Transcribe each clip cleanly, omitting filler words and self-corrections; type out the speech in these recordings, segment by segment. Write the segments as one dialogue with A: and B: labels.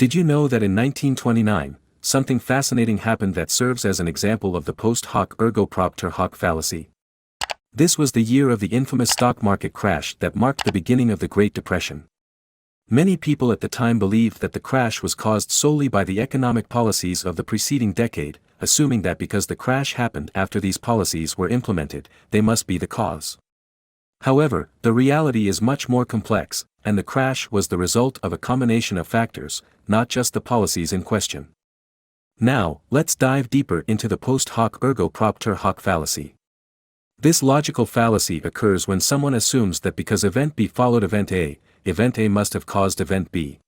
A: Did you know that in 1929, something fascinating happened that serves as an example of the post-hoc ergo propter hoc fallacy? This was the year of the infamous stock market crash that marked the beginning of the Great Depression. Many people at the time believed that the crash was caused solely by the economic policies of the preceding decade, assuming that because the crash happened after these policies were implemented, they must be the cause. However, the reality is much more complex, and the crash was the result of a combination of factors, not just the policies in question. Now, let's dive deeper into the post-hoc ergo propter hoc fallacy. This logical fallacy occurs when someone assumes that because event B followed event A must have caused event B.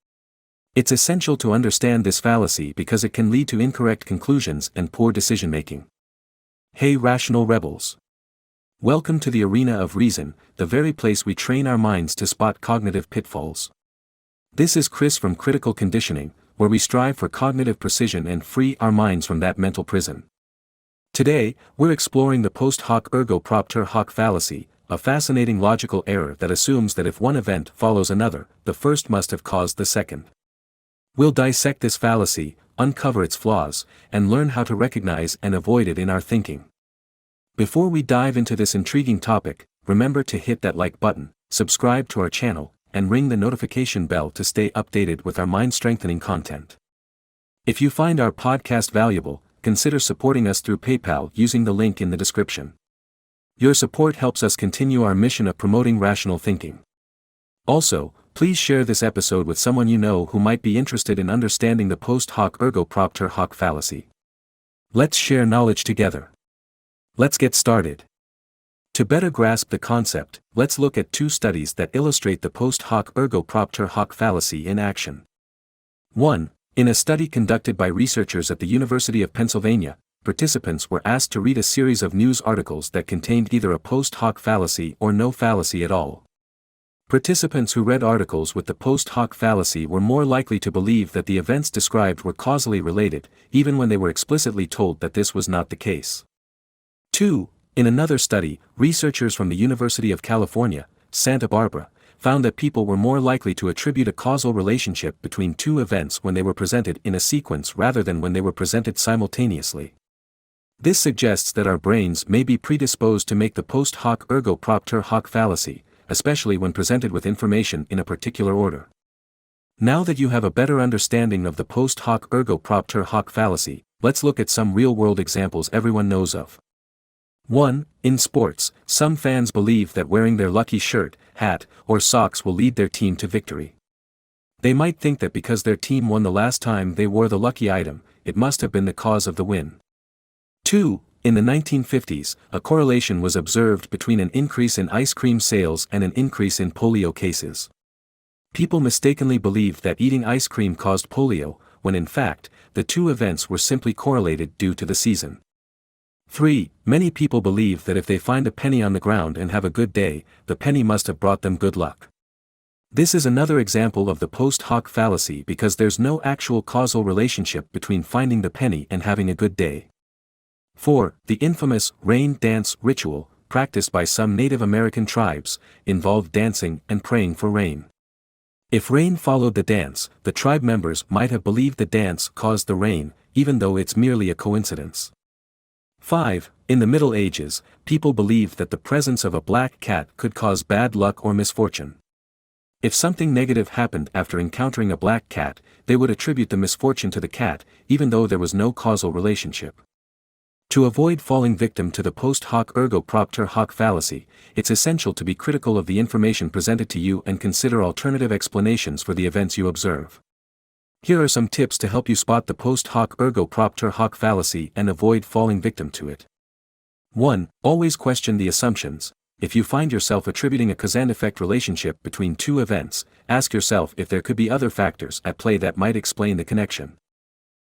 A: It's essential to understand this fallacy because it can lead to incorrect conclusions and poor decision-making. Hey rational rebels! Welcome to the arena of reason, the very place we train our minds to spot cognitive pitfalls. This is Chris from Critical Conditioning, where we strive for cognitive precision and free our minds from that mental prison. Today, we're exploring the post-hoc ergo propter hoc fallacy, a fascinating logical error that assumes that if one event follows another, the first must have caused the second. We'll dissect this fallacy, uncover its flaws, and learn how to recognize and avoid it in our thinking. Before we dive into this intriguing topic, remember to hit that like button, subscribe to our channel, and ring the notification bell to stay updated with our mind-strengthening content. If you find our podcast valuable, consider supporting us through PayPal using the link in the description. Your support helps us continue our mission of promoting rational thinking. Also, please share this episode with someone you know who might be interested in understanding the post-hoc ergo propter hoc fallacy. Let's share knowledge together. Let's get started. To better grasp the concept, let's look at two studies that illustrate the post-hoc ergo propter hoc fallacy in action. 1. In a study conducted by researchers at the University of Pennsylvania, participants were asked to read a series of news articles that contained either a post-hoc fallacy or no fallacy at all. Participants who read articles with the post-hoc fallacy were more likely to believe that the events described were causally related, even when they were explicitly told that this was not the case. 2. In another study, researchers from the University of California, Santa Barbara, found that people were more likely to attribute a causal relationship between two events when they were presented in a sequence rather than when they were presented simultaneously. This suggests that our brains may be predisposed to make the post-hoc ergo propter hoc fallacy, especially when presented with information in a particular order. Now that you have a better understanding of the post-hoc ergo propter hoc fallacy, let's look at some real-world examples everyone knows of. 1. In sports, some fans believe that wearing their lucky shirt, hat, or socks will lead their team to victory. They might think that because their team won the last time they wore the lucky item, it must have been the cause of the win. 2. In the 1950s, a correlation was observed between an increase in ice cream sales and an increase in polio cases. People mistakenly believed that eating ice cream caused polio, when in fact, the two events were simply correlated due to the season. 3. Many people believe that if they find a penny on the ground and have a good day, the penny must have brought them good luck. This is another example of the post-hoc fallacy because there's no actual causal relationship between finding the penny and having a good day. 4. The infamous rain dance ritual, practiced by some Native American tribes, involved dancing and praying for rain. If rain followed the dance, the tribe members might have believed the dance caused the rain, even though it's merely a coincidence. 5. In the Middle Ages, people believed that the presence of a black cat could cause bad luck or misfortune. If something negative happened after encountering a black cat, they would attribute the misfortune to the cat, even though there was no causal relationship. To avoid falling victim to the post-hoc ergo propter hoc fallacy, it's essential to be critical of the information presented to you and consider alternative explanations for the events you observe. Here are some tips to help you spot the post-hoc ergo propter hoc fallacy and avoid falling victim to it. 1. Always question the assumptions. If you find yourself attributing a cause-and-effect relationship between two events, ask yourself if there could be other factors at play that might explain the connection.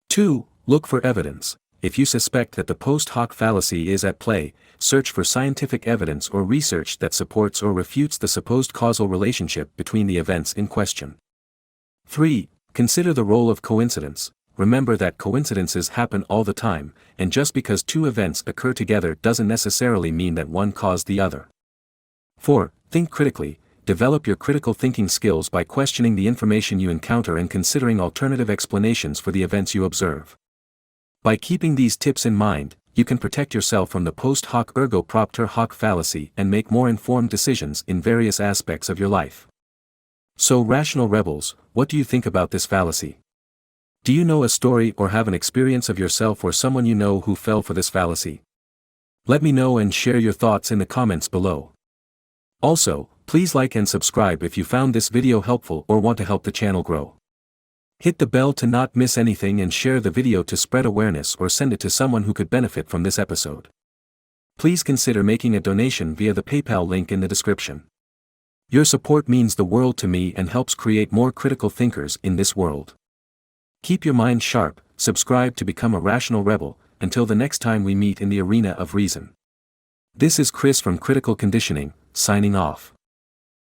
A: 2. Look for evidence. If you suspect that the post-hoc fallacy is at play, search for scientific evidence or research that supports or refutes the supposed causal relationship between the events in question. 3. Consider the role of coincidence. Remember that coincidences happen all the time, and just because two events occur together doesn't necessarily mean that one caused the other. 4. Think critically. develop your critical thinking skills by questioning the information you encounter and considering alternative explanations for the events you observe. By keeping these tips in mind, you can protect yourself from the post hoc ergo propter hoc fallacy and make more informed decisions in various aspects of your life. So, rational rebels, what do you think about this fallacy? Do you know a story or have an experience of yourself or someone you know who fell for this fallacy? Let me know and share your thoughts in the comments below. Also, please like and subscribe if you found this video helpful or want to help the channel grow. Hit the bell to not miss anything and share the video to spread awareness or send it to someone who could benefit from this episode. Please consider making a donation via the PayPal link in the description. Your support means the world to me and helps create more critical thinkers in this world. Keep your mind sharp, subscribe to become a rational rebel, until the next time we meet in the arena of reason. This is Chris from Critical Conditioning, signing off.